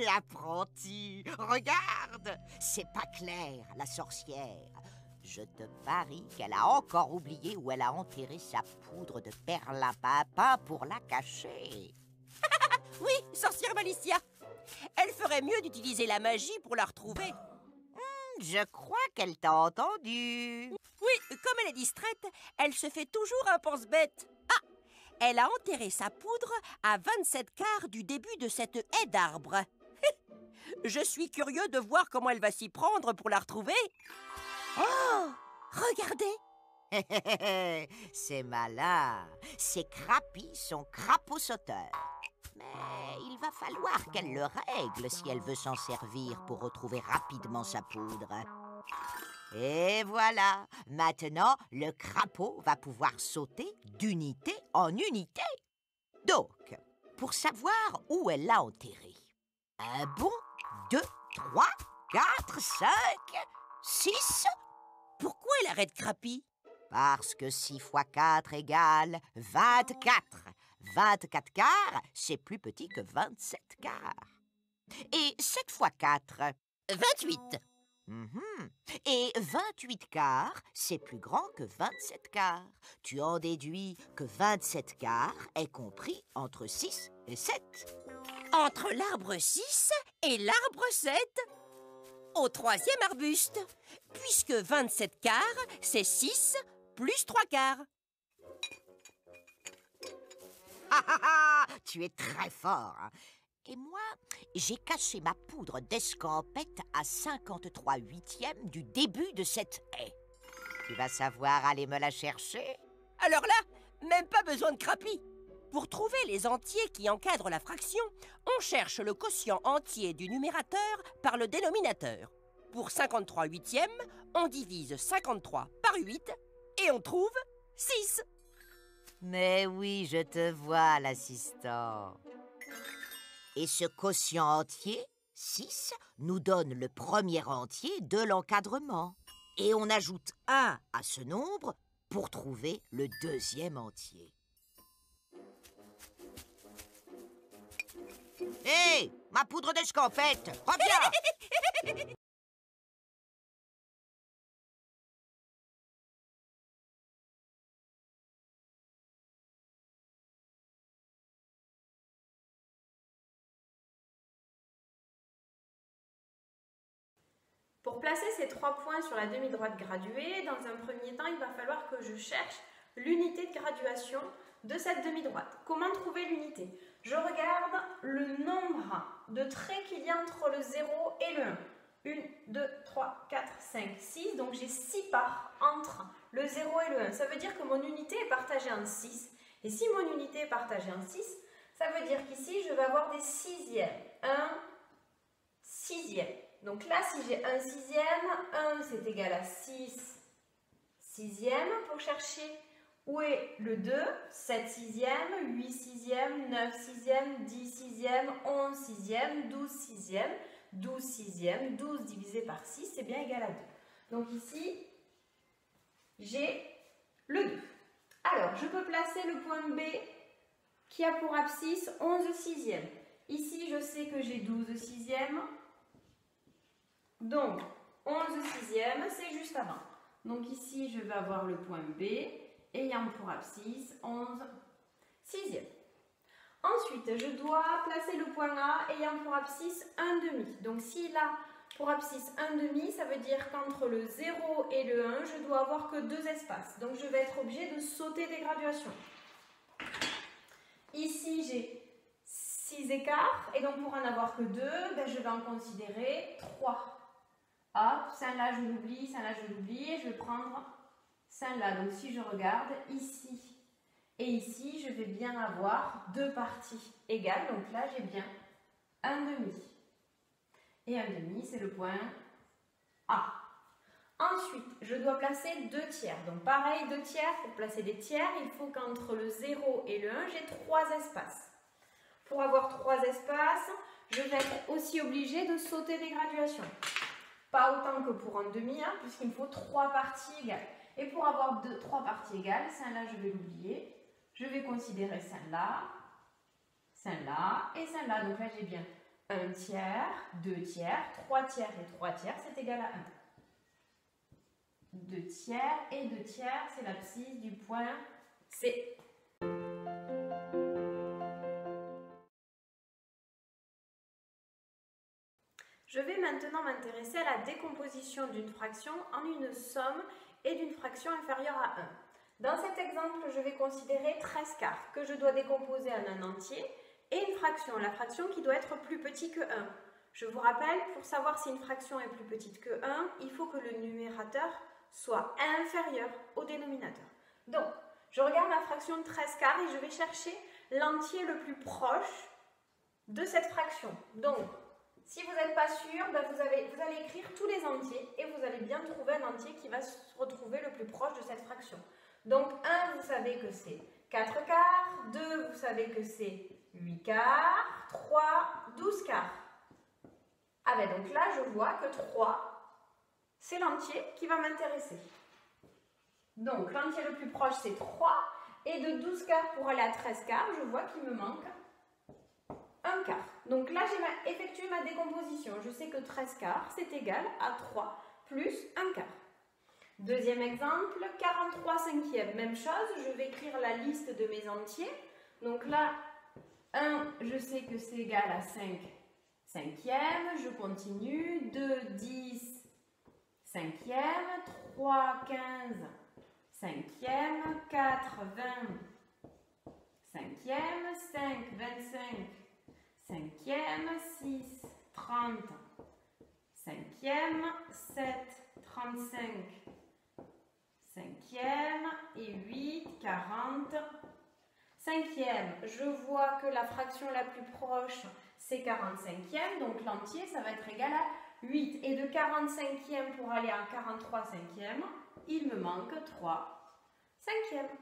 L'apprenti, regarde, c'est pas clair, la sorcière. Je te parie qu'elle a encore oublié où elle a enterré sa poudre de perlimpinpin pour la cacher. Oui, sorcière Malicia. Elle ferait mieux d'utiliser la magie pour la retrouver. Je crois qu'elle t'a entendu. Oui, comme elle est distraite, elle se fait toujours un pense-bête. Ah, elle a enterré sa poudre à 27 quarts du début de cette haie d'arbres. Je suis curieux de voir comment elle va s'y prendre pour la retrouver. Oh, regardez. C'est malin. Ces crapis sont crapauds sauteurs. Mais il va falloir qu'elle le règle si elle veut s'en servir pour retrouver rapidement sa poudre. Et voilà, maintenant le crapaud va pouvoir sauter d'unité en unité. Donc, pour savoir où elle l'a enterré, 1 bon, 2, 3, 4, 5, 6. Pourquoi elle arrête Crapi? Parce que 6 fois 4 égale 24. 24 quarts, c'est plus petit que 27 quarts. Et 7 fois 4 28. Et 28 quarts, c'est plus grand que 27 quarts. Tu en déduis que 27 quarts est compris entre 6 et 7. Entre l'arbre 6 et l'arbre 7? Au 3e arbuste, puisque 27 quarts, c'est 6 plus 3 quarts. Tu es très fort. Et moi, j'ai caché ma poudre d'escampette à 53 huitièmes du début de cette haie. Tu vas savoir aller me la chercher? Alors là, même pas besoin de Crapi. Pour trouver les entiers qui encadrent la fraction, on cherche le quotient entier du numérateur par le dénominateur. Pour 53 huitièmes, on divise 53 par 8 et on trouve 6. Mais oui, je te vois, l'assistant. Et ce quotient entier, 6, nous donne le premier entier de l'encadrement. Et on ajoute 1 à ce nombre pour trouver le deuxième entier. Hé, ma poudre d'escampette, reviens! Pour placer ces 3 points sur la demi-droite graduée, dans un premier temps, il va falloir que je cherche l'unité de graduation de cette demi-droite. Comment trouver l'unité? Je regarde le nombre de traits qu'il y a entre le 0 et le 1. 1, 2, 3, 4, 5, 6. Donc j'ai 6 parts entre le 0 et le 1. Ça veut dire que mon unité est partagée en 6. Et si mon unité est partagée en 6, ça veut dire qu'ici, je vais avoir des sixièmes. 1 sixième. Donc là, si j'ai 1 sixième, 1 c'est égal à 6 sixièmes. Pour chercher où est le 2, 7 sixièmes, 8 sixièmes, 9 sixièmes, 10 sixièmes, 11 sixièmes, 12 sixièmes, 12 sixièmes, 12 divisé par 6, c'est bien égal à 2. Donc ici, j'ai le 2. Alors, je peux placer le point B qui a pour abscisse 11 sixièmes. Ici, je sais que j'ai 12 sixièmes. Donc, 11 sixièmes, c'est juste avant. Donc ici, je vais avoir le point B ayant pour abscisse 11 sixièmes. Ensuite, je dois placer le point A ayant pour abscisse 1 demi. Donc s'il a pour abscisse 1 demi, ça veut dire qu'entre le 0 et le 1, je dois avoir que 2 espaces. Donc je vais être obligée de sauter des graduations. Ici, j'ai 6 écarts. Et donc pour en avoir que 2, je vais en considérer 3. Hop, celle-là je l'oublie, celle-là je l'oublie. Et je vais prendre celle-là. Donc si je regarde ici et ici, je vais bien avoir 2 parties égales. Donc là, j'ai bien 1 demi. Et 1 demi, c'est le point A. Ensuite, je dois placer 2 tiers. Donc pareil, 2 tiers, pour placer des tiers, il faut qu'entre le 0 et le 1, j'ai 3 espaces. Pour avoir 3 espaces, je vais être aussi obligée de sauter des graduations. Pas autant que pour un demi, hein, puisqu'il me faut 3 parties égales. Et pour avoir 3 parties égales, celle-là, je vais l'oublier. Je vais considérer celle-là, celle-là et celle-là. Donc là, j'ai bien 1 tiers, 2 tiers, 3 tiers et 3 tiers, c'est égal à 1. 2 tiers et 2 tiers, c'est l'abscisse du point C. Je vais maintenant m'intéresser à la décomposition d'une fraction en une somme et d'une fraction inférieure à 1. Dans cet exemple, je vais considérer 13 quarts que je dois décomposer en un entier et une fraction, la fraction qui doit être plus petite que 1. Je vous rappelle, pour savoir si une fraction est plus petite que 1, il faut que le numérateur soit inférieur au dénominateur. Donc, je regarde ma fraction de 13 quarts et je vais chercher l'entier le plus proche de cette fraction. Donc, si vous n'êtes pas sûr, vous allez écrire tous les entiers et vous allez bien trouver un entier qui va se retrouver le plus proche de cette fraction. Donc 1, vous savez que c'est 4 quarts, 2, vous savez que c'est 8 quarts, 3, 12 quarts. Ah ben donc là, je vois que 3, c'est l'entier qui va m'intéresser. Donc l'entier le plus proche, c'est 3. Et de 12 quarts pour aller à 13 quarts, je vois qu'il me manque 1 quart. Donc là, j'ai effectué ma décomposition. Je sais que 13 quarts, c'est égal à 3 plus 1 quart. Deuxième exemple, 43 cinquièmes. Même chose, je vais écrire la liste de mes entiers. Donc là, 1, je sais que c'est égal à 5 cinquièmes. Je continue. 2, 10 cinquièmes. 3, 15 cinquièmes. 4, 20 cinquièmes. 5, 25 cinquième, 6, 30 cinquième, 7, 35 cinquième et 8, 40 cinquième. Je vois que la fraction la plus proche, c'est 40 cinquième, donc l'entier, ça va être égal à 8. Et de 40 cinquième pour aller à 43 cinquième, il me manque 3 cinquièmes.